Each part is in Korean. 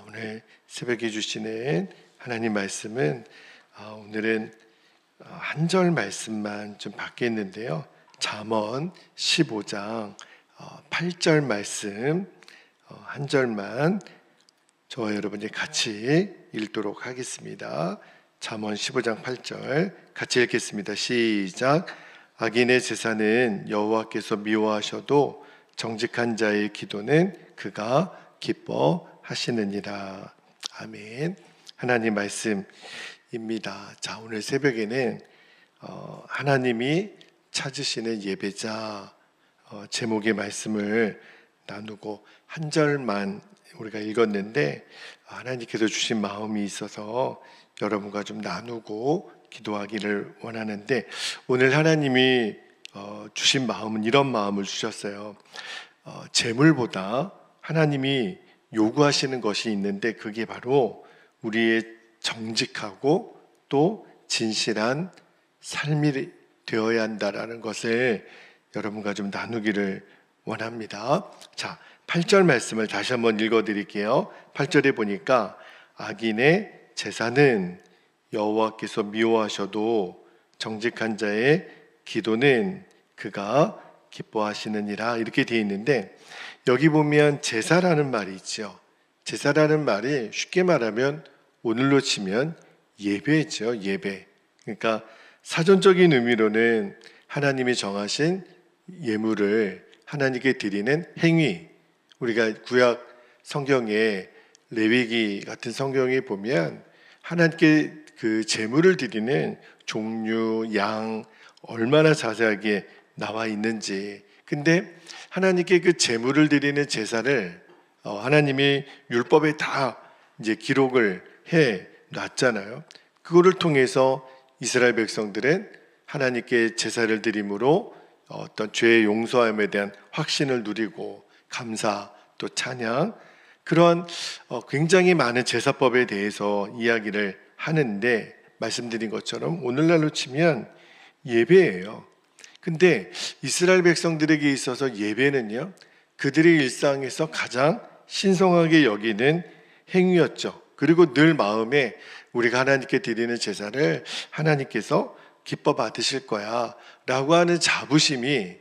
오늘 새벽에 주시는 하나님 말씀은 오늘은 한 절 말씀만 좀 받겠는데요. 잠언 15장 8절 말씀 한 절만 저와 여러분이 같이 읽도록 하겠습니다. 잠언 15장 8절 같이 읽겠습니다. 시작. 악인의 제사는 여호와께서 미워하셔도 정직한 자의 기도는 그가 기뻐하시느니라. 아멘. 하나님 말씀입니다. 자, 오늘 새벽에는 하나님이 찾으시는 예배자 제목의 말씀을 나누고 한 절만 우리가 읽었는데 하나님께서 주신 마음이 있어서 여러분과 좀 나누고 기도하기를 원하는데, 오늘 하나님이 주신 마음은 이런 마음을 주셨어요. 재물보다 하나님이 요구하시는 것이 있는데 그게 바로 우리의 정직하고 또 진실한 삶이 되어야 한다라는 것을 여러분과 좀 나누기를 원합니다. 자, 8절 말씀을 다시 한번 읽어드릴게요. 8절에 보니까 악인의 제사는 여호와께서 미워하셔도 정직한 자의 기도는 그가 기뻐하시느니라, 이렇게 되어 있는데, 여기 보면 제사라는 말이 있죠. 제사라는 말이 쉽게 말하면 오늘로 치면 예배죠. 예배. 그러니까 사전적인 의미로는 하나님이 정하신 예물을 하나님께 드리는 행위, 우리가 구약 성경에 레위기 같은 성경에 보면 하나님께 그 제물을 드리는 종류, 양 얼마나 자세하게 나와 있는지. 근데 하나님께 그 제물을 드리는 제사를 하나님이 율법에 다 이제 기록을 해 놨잖아요. 그거를 통해서 이스라엘 백성들은 하나님께 제사를 드림으로 어떤 죄의 용서함에 대한 확신을 누리고 감사 또 찬양, 그런 굉장히 많은 제사법에 대해서 이야기를 하는데, 말씀드린 것처럼 오늘날로 치면 예배예요. 근데 이스라엘 백성들에게 있어서 예배는요, 그들의 일상에서 가장 신성하게 여기는 행위였죠. 그리고 늘 마음에 우리가 하나님께 드리는 제사를 하나님께서 기뻐 받으실 거야 라고 하는 자부심이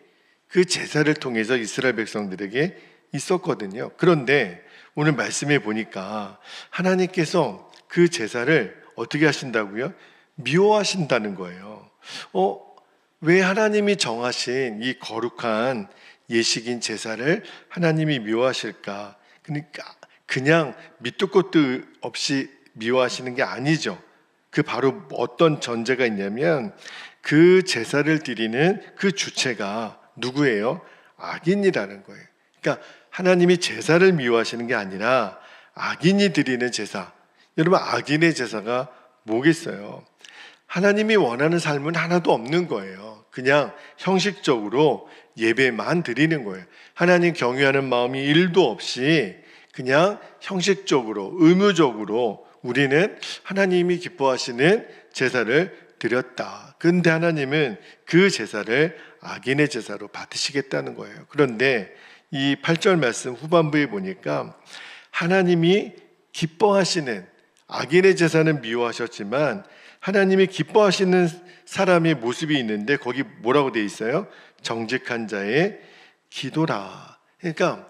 그 제사를 통해서 이스라엘 백성들에게 있었거든요. 그런데 오늘 말씀해 보니까 하나님께서 그 제사를 어떻게 하신다고요? 미워하신다는 거예요. 왜 하나님이 정하신 이 거룩한 예식인 제사를 하나님이 미워하실까? 그러니까 그냥 밑도 끝도 없이 미워하시는 게 아니죠. 그 바로 어떤 전제가 있냐면 그 제사를 드리는 그 주체가 누구예요? 악인이라는 거예요. 그러니까 하나님이 제사를 미워하시는 게 아니라 악인이 드리는 제사. 여러분, 악인의 제사가 뭐겠어요? 하나님이 원하는 삶은 하나도 없는 거예요. 그냥 형식적으로 예배만 드리는 거예요. 하나님 경외하는 마음이 1도 없이 그냥 형식적으로 의무적으로 우리는 하나님이 기뻐하시는 제사를 드렸다. 그런데 하나님은 그 제사를 악인의 제사로 받으시겠다는 거예요. 그런데 이 8절 말씀 후반부에 보니까 하나님이 기뻐하시는, 악인의 제사는 미워하셨지만 하나님이 기뻐하시는 사람의 모습이 있는데 거기 뭐라고 되어 있어요? 정직한 자의 기도라. 그러니까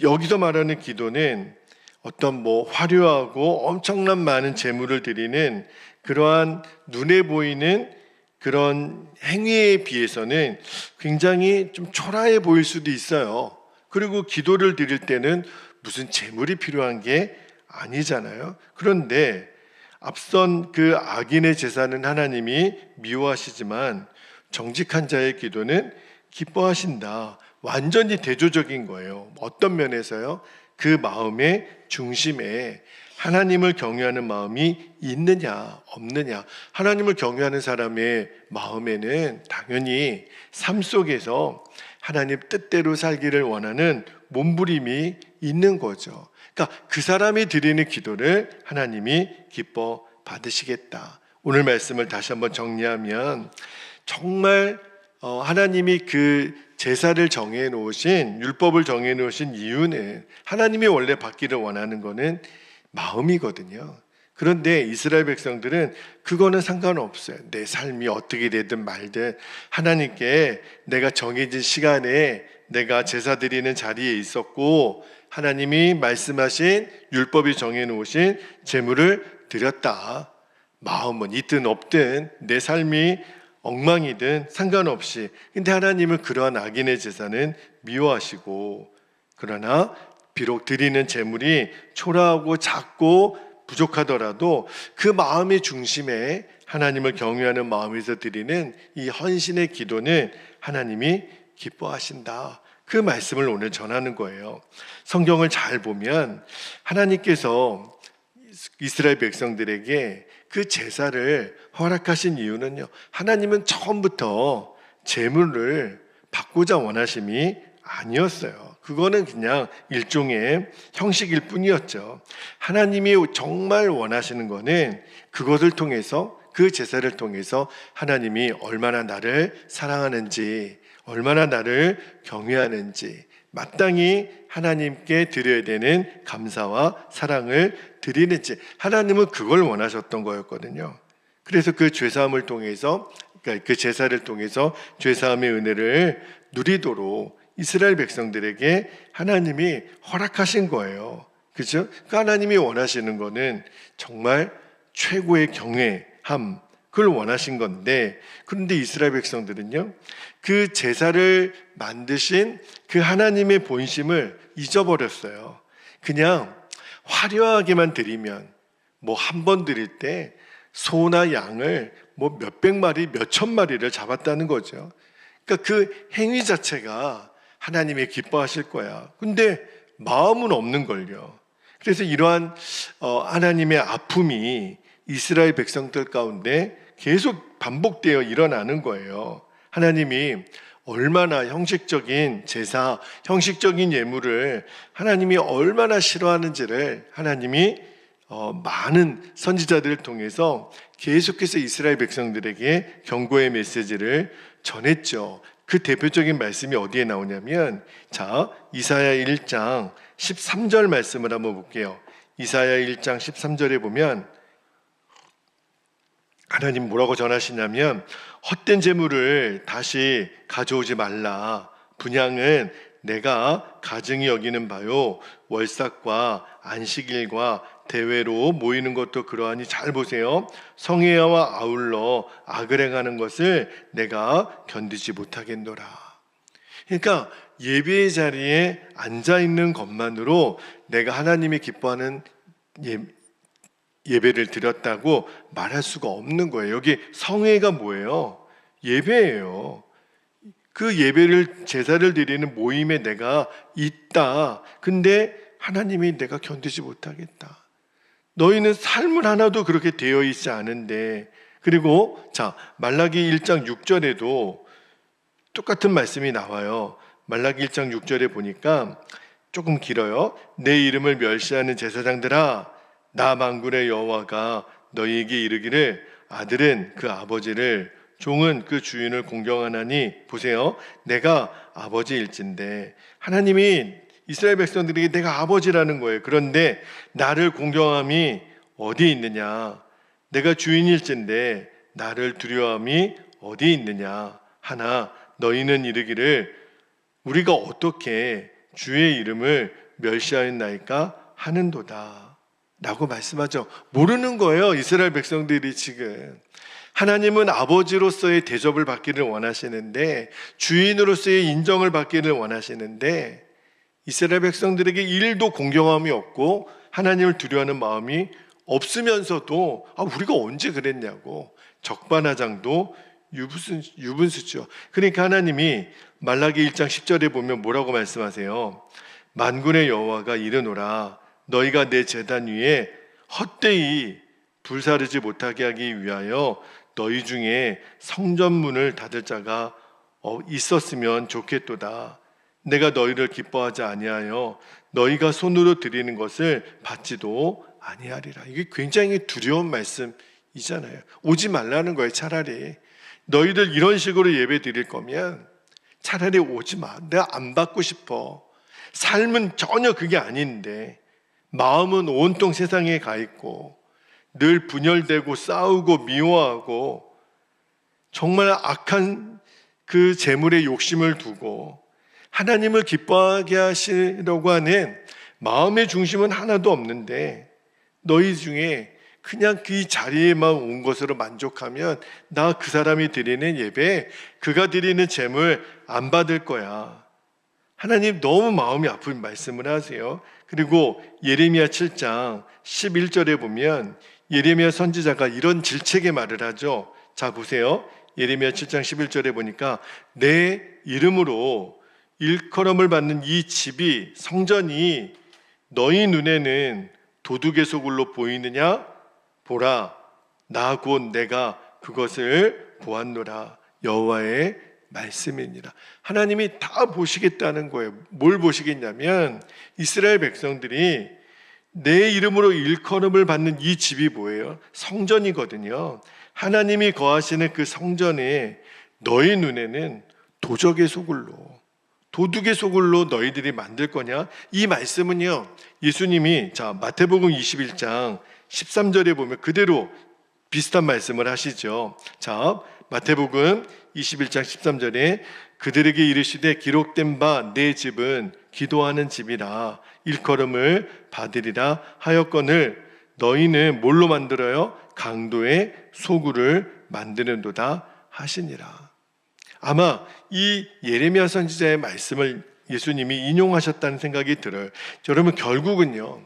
여기서 말하는 기도는 어떤 화려하고 엄청난 많은 제물을 드리는 그러한 눈에 보이는 그런 행위에 비해서는 굉장히 좀 초라해 보일 수도 있어요. 그리고 기도를 드릴 때는 무슨 제물이 필요한 게 아니잖아요. 그런데 앞선 그 악인의 제사는 하나님이 미워하시지만 정직한 자의 기도는 기뻐하신다. 완전히 대조적인 거예요. 어떤 면에서요? 그 마음의 중심에 하나님을 경외하는 마음이 있느냐 없느냐. 하나님을 경외하는 사람의 마음에는 당연히 삶 속에서 하나님 뜻대로 살기를 원하는 몸부림이 있는 거죠. 그러니까 그 사람이 드리는 기도를 하나님이 기뻐 받으시겠다. 오늘 말씀을 다시 한번 정리하면 정말 하나님이 그 제사를 정해 놓으신, 율법을 정해 놓으신 이유는 하나님이 원래 받기를 원하는 거는 마음이거든요. 그런데 이스라엘 백성들은 그거는 상관없어요. 내 삶이 어떻게 되든 말든 하나님께 내가 정해진 시간에 내가 제사 드리는 자리에 있었고 하나님이 말씀하신 율법이 정해놓으신 제물을 드렸다. 마음은 있든 없든 내 삶이 엉망이든 상관없이. 근데 하나님은 그러한 악인의 제사는 미워하시고, 그러나 비록 드리는 제물이 초라하고 작고 부족하더라도 그 마음의 중심에 하나님을 경외하는 마음에서 드리는 이 헌신의 기도는 하나님이 기뻐하신다. 그 말씀을 오늘 전하는 거예요. 성경을 잘 보면 하나님께서 이스라엘 백성들에게 그 제사를 허락하신 이유는요, 하나님은 처음부터 제물을 받고자 원하심이 아니었어요. 그거는 그냥 일종의 형식일 뿐이었죠. 하나님이 정말 원하시는 거는 그것을 통해서, 그 제사를 통해서 하나님이 얼마나 나를 사랑하는지, 얼마나 나를 경외하는지 마땅히 하나님께 드려야 되는 감사와 사랑을 드리는지, 하나님은 그걸 원하셨던 거였거든요. 그래서 그 죄사함을 통해서, 그러니까 그 제사를 통해서 죄사함의 은혜를 누리도록 이스라엘 백성들에게 하나님이 허락하신 거예요. 그죠? 그러니까 하나님이 원하시는 거는 정말 최고의 경외함, 그걸 원하신 건데, 그런데 이스라엘 백성들은요, 그 제사를 만드신 그 하나님의 본심을 잊어버렸어요. 그냥 화려하게만 드리면, 뭐 한 번 드릴 때 소나 양을 뭐 몇백 마리, 몇천 마리를 잡았다는 거죠. 그러니까 그 행위 자체가 하나님이 기뻐하실 거야. 근데 마음은 없는 걸요. 그래서 이러한 하나님의 아픔이 이스라엘 백성들 가운데 계속 반복되어 일어나는 거예요. 하나님이 얼마나 형식적인 제사, 형식적인 예물을 하나님이 얼마나 싫어하는지를 하나님이 많은 선지자들을 통해서 계속해서 이스라엘 백성들에게 경고의 메시지를 전했죠. 그 대표적인 말씀이 어디에 나오냐면, 자, 이사야 1장 13절 말씀을 한번 볼게요. 이사야 1장 13절에 보면 하나님 뭐라고 전하시냐면, 헛된 재물을 다시 가져오지 말라. 분향은 내가 가증히 여기는 바요, 월삭과 안식일과 대회로 모이는 것도 그러하니, 잘 보세요. 성회와 아울러 악을 행하는 것을 내가 견디지 못하겠노라. 그러니까 예배의 자리에 앉아있는 것만으로 내가 하나님이 기뻐하는 예배를 드렸다고 말할 수가 없는 거예요. 여기 성회가 뭐예요? 예배예요. 그 예배를, 제사를 드리는 모임에 내가 있다. 근데 하나님이 내가 견디지 못하겠다. 너희는 삶을 하나도 그렇게 되어 있지 않은데. 그리고 자, 말라기 1장 6절에도 똑같은 말씀이 나와요. 말라기 1장 6절에 보니까 조금 길어요. 내 이름을 멸시하는 제사장들아, 나 만군의 여호와가 너희에게 이르기를, 아들은 그 아버지를, 종은 그 주인을 공경하나니, 보세요. 내가 아버지일진데, 하나님이 이스라엘 백성들에게 내가 아버지라는 거예요. 그런데 나를 공경함이 어디 있느냐? 내가 주인일진데 나를 두려워함이 어디 있느냐? 하나 너희는 이르기를, 우리가 어떻게 주의 이름을 멸시하였나이까 하는도다 라고 말씀하죠. 모르는 거예요, 이스라엘 백성들이 지금. 하나님은 아버지로서의 대접을 받기를 원하시는데, 주인으로서의 인정을 받기를 원하시는데, 이스라엘 백성들에게 일도 공경함이 없고 하나님을 두려워하는 마음이 없으면서도 우리가 언제 그랬냐고 적반하장도 유분수죠. 그러니까 하나님이 말라기 1장 10절에 보면 뭐라고 말씀하세요? 만군의 여호와가 이르노라, 너희가 내 제단 위에 헛되이 불사르지 못하게 하기 위하여 너희 중에 성전문을 닫을 자가 있었으면 좋겠도다. 내가 너희를 기뻐하지 아니하여 너희가 손으로 드리는 것을 받지도 아니하리라. 이게 굉장히 두려운 말씀이잖아요. 오지 말라는 거예요. 차라리 너희들 이런 식으로 예배 드릴 거면 차라리 오지 마. 내가 안 받고 싶어. 삶은 전혀 그게 아닌데 마음은 온통 세상에 가 있고 늘 분열되고 싸우고 미워하고 정말 악한 그 재물의 욕심을 두고 하나님을 기뻐하게 하시려고 하는 마음의 중심은 하나도 없는데 너희 중에 그냥 그 자리에만 온 것으로 만족하면 나 그 사람이 드리는 예배, 그가 드리는 재물 안 받을 거야. 하나님 너무 마음이 아픈 말씀을 하세요. 그리고 예레미야 7장 11절에 보면 예레미야 선지자가 이런 질책의 말을 하죠. 자 보세요. 예레미야 7장 11절에 보니까 내 이름으로 일컬음을 받는 이 집이, 성전이 너희 눈에는 도둑의 소굴로 보이느냐? 보라, 나 곧 내가 그것을 보았노라. 여호와의 말씀이니라. 하나님이 다 보시겠다는 거예요. 뭘 보시겠냐면 이스라엘 백성들이 내 이름으로 일컬음을 받는 이 집이 뭐예요? 성전이거든요. 하나님이 거하시는 그 성전에 너희 눈에는 도적의 소굴로, 도둑의 소굴로 너희들이 만들 거냐? 이 말씀은요, 예수님이 마태복음 21장 13절에 보면 그대로 비슷한 말씀을 하시죠. 자, 마태복음 21장 13절에 그들에게 이르시되 기록된 바 내 집은 기도하는 집이라 일컬음을 받으리라 하였거늘 너희는 뭘로 만들어요? 강도의 소굴을 만드는도다 하시니라. 아마 이 예레미야 선지자의 말씀을 예수님이 인용하셨다는 생각이 들어요. 여러분, 결국은요,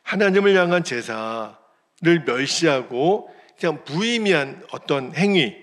하나님을 향한 제사를 멸시하고 그냥 무의미한 어떤 행위,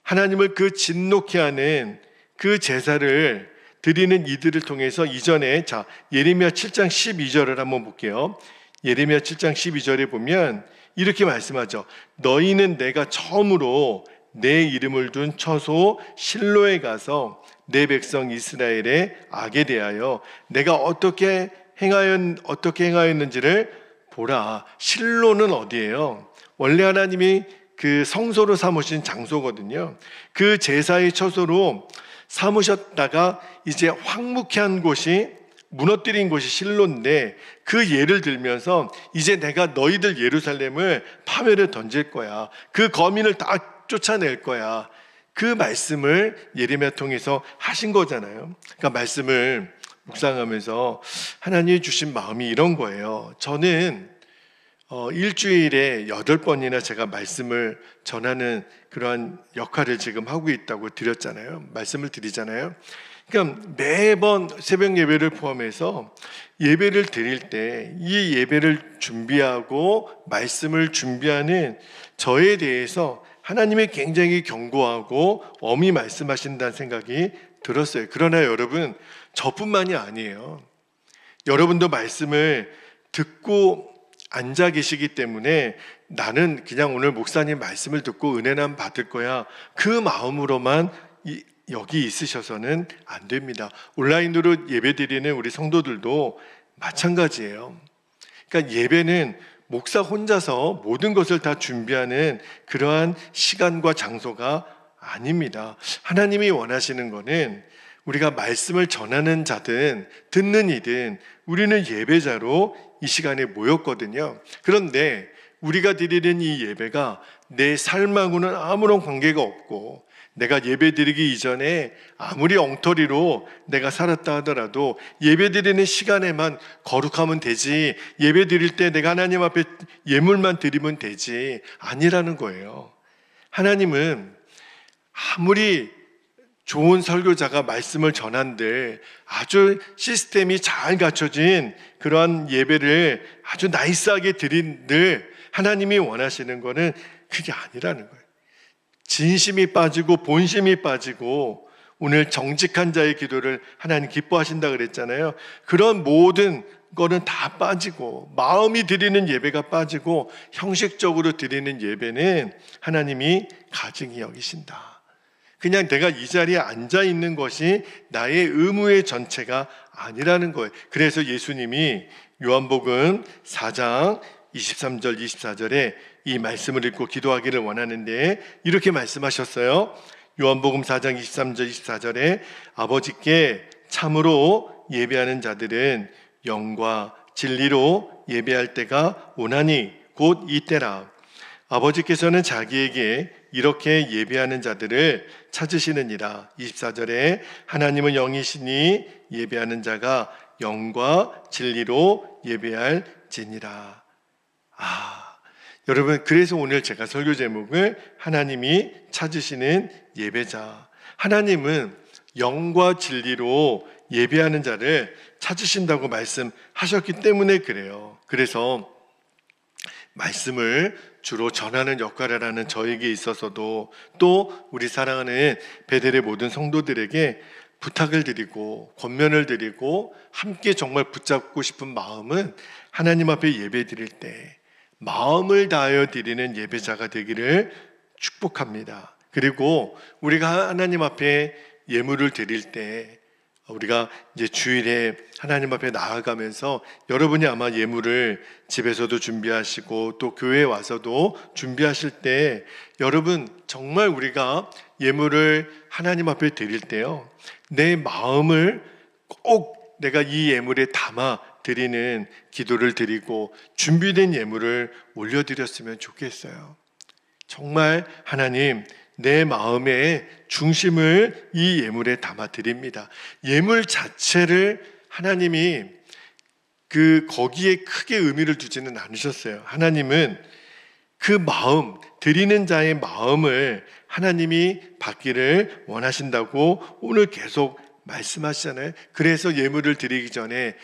하나님을 그 진노케 하는 그 제사를 드리는 이들을 통해서 이전에 예레미야 7장 12절을 한번 볼게요. 예레미야 7장 12절에 보면 이렇게 말씀하죠. 너희는 내가 처음으로 내 이름을 둔 처소 실로에 가서 내 백성 이스라엘의 악에 대하여 내가 어떻게 행하였는지를 보라. 실로는 어디예요? 원래 하나님이 그 성소로 삼으신 장소거든요. 그 제사의 처소로 삼으셨다가 이제 황무케 한 곳이, 무너뜨린 곳이 실로인데 그 예를 들면서 이제 내가 너희들 예루살렘을 파멸에 던질 거야. 그 거민을 다 쫓아낼 거야. 그 말씀을 예레미야 통해서 하신 거잖아요. 그러니까 말씀을 묵상하면서 하나님이 주신 마음이 이런 거예요. 저는 일주일에 8번이나 제가 말씀을 전하는 그러한 역할을 지금 하고 있다고 드렸잖아요. 말씀을 드리잖아요. 그러니까 매번 새벽 예배를 포함해서 예배를 드릴 때 이 예배를 준비하고 말씀을 준비하는 저에 대해서 하나님이 굉장히 경고하고 엄히 말씀하신다는 생각이 들었어요. 그러나 여러분, 저뿐만이 아니에요. 여러분도 말씀을 듣고 앉아 계시기 때문에 나는 그냥 오늘 목사님 말씀을 듣고 은혜만 받을 거야, 그 마음으로만 여기 있으셔서는 안 됩니다. 온라인으로 예배드리는 우리 성도들도 마찬가지예요. 그러니까 예배는 목사 혼자서 모든 것을 다 준비하는 그러한 시간과 장소가 아닙니다. 하나님이 원하시는 거는 우리가 말씀을 전하는 자든 듣는 이든 우리는 예배자로 이 시간에 모였거든요. 그런데 우리가 드리는 이 예배가 내 삶하고는 아무런 관계가 없고, 내가 예배 드리기 이전에 아무리 엉터리로 내가 살았다 하더라도 예배 드리는 시간에만 거룩하면 되지, 예배 드릴 때 내가 하나님 앞에 예물만 드리면 되지, 아니라는 거예요. 하나님은 아무리 좋은 설교자가 말씀을 전한들 아주 시스템이 잘 갖춰진 그러한 예배를 아주 나이스하게 드린들 하나님이 원하시는 거는 그게 아니라는 거예요. 진심이 빠지고 본심이 빠지고, 오늘 정직한 자의 기도를 하나님 기뻐하신다 그랬잖아요. 그런 모든 거는 다 빠지고, 마음이 드리는 예배가 빠지고 형식적으로 드리는 예배는 하나님이 가증히 여기신다. 그냥 내가 이 자리에 앉아 있는 것이 나의 의무의 전체가 아니라는 거예요. 그래서 예수님이 요한복음 4장 23절 24절에 이 말씀을 읽고 기도하기를 원하는데 이렇게 말씀하셨어요. 요한복음 4장 23절 24절에 아버지께 참으로 예배하는 자들은 영과 진리로 예배할 때가 오나니 곧 이때라. 아버지께서는 자기에게 이렇게 예배하는 자들을 찾으시느니라. 24절에 하나님은 영이시니 예배하는 자가 영과 진리로 예배할지니라. 여러분, 그래서 오늘 제가 설교 제목을 하나님이 찾으시는 예배자, 하나님은 영과 진리로 예배하는 자를 찾으신다고 말씀하셨기 때문에 그래요. 그래서 말씀을 주로 전하는 역할을 하는 저에게 있어서도 또 우리 사랑하는 베델의 모든 성도들에게 부탁을 드리고 권면을 드리고 함께 정말 붙잡고 싶은 마음은 하나님 앞에 예배 드릴 때 마음을 다하여 드리는 예배자가 되기를 축복합니다. 그리고 우리가 하나님 앞에 예물을 드릴 때 우리가 이제 주일에 하나님 앞에 나아가면서 여러분이 아마 예물을 집에서도 준비하시고 또 교회에 와서도 준비하실 때 여러분 정말 우리가 예물을 하나님 앞에 드릴 때요, 내 마음을 꼭 내가 이 예물에 담아 드리는 기도를 드리고 준비된 예물을 올려드렸으면 좋겠어요. 정말 하나님, 내 마음의 중심을 이 예물에 담아 드립니다. 예물 자체를 하나님이 거기에 크게 의미를 두지는 않으셨어요. 하나님은 그 마음, 드리는 자의 마음을 하나님이 받기를 원하신다고 오늘 계속 말씀하시잖아요. 그래서 예물을 드리기 전에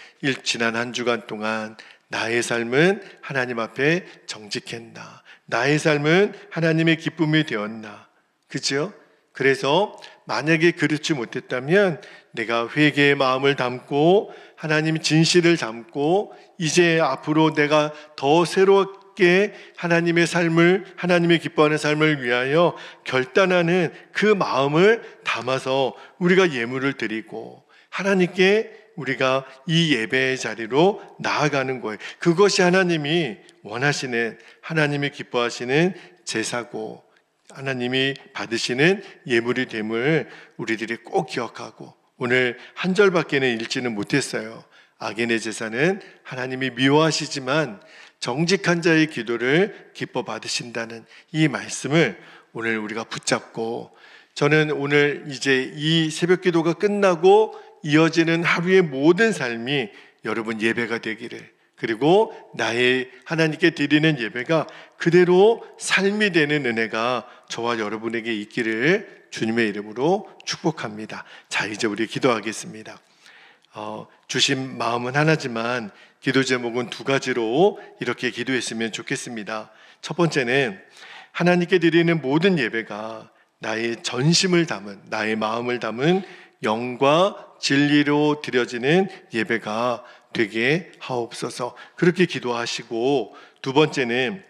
지난 한 주간 동안 나의 삶은 하나님 앞에 정직했나, 나의 삶은 하나님의 기쁨이 되었나, 그죠? 그래서 만약에 그렇지 못했다면 내가 회개의 마음을 담고 하나님 진실을 담고 이제 앞으로 내가 더 새롭게 하나님의 삶을, 하나님의 기뻐하는 삶을 위하여 결단하는 그 마음을 담아서 우리가 예물을 드리고 하나님께 우리가 이 예배의 자리로 나아가는 거예요. 그것이 하나님이 원하시는, 하나님이 기뻐하시는 제사고 하나님이 받으시는 예물이 됨을 우리들이 꼭 기억하고, 오늘 한 절밖에는 읽지는 못했어요. 악인의 제사는 하나님이 미워하시지만 정직한 자의 기도를 기뻐 받으신다는 이 말씀을 오늘 우리가 붙잡고, 저는 오늘 이제 이 새벽 기도가 끝나고 이어지는 하루의 모든 삶이 여러분 예배가 되기를, 그리고 나의 하나님께 드리는 예배가 그대로 삶이 되는 은혜가 저와 여러분에게 있기를 주님의 이름으로 축복합니다. 자, 이제 우리 기도하겠습니다. 주신 마음은 하나지만 기도 제목은 두 가지로 이렇게 기도했으면 좋겠습니다. 첫 번째는 하나님께 드리는 모든 예배가 나의 전심을 담은, 나의 마음을 담은 영과 진리로 드려지는 예배가 되게 하옵소서, 그렇게 기도하시고, 두 번째는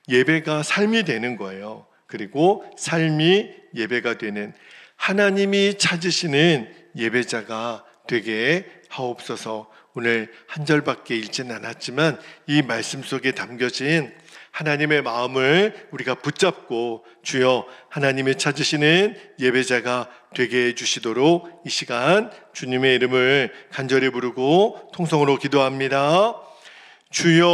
예배가 삶이 되는 거예요. 그리고 삶이 예배가 되는 하나님이 찾으시는 예배자가 되게 하옵소서. 오늘 한 절밖에 읽지는 않았지만 이 말씀 속에 담겨진 하나님의 마음을 우리가 붙잡고 주여 하나님이 찾으시는 예배자가 되게 해주시도록 이 시간 주님의 이름을 간절히 부르고 통성으로 기도합니다. 주여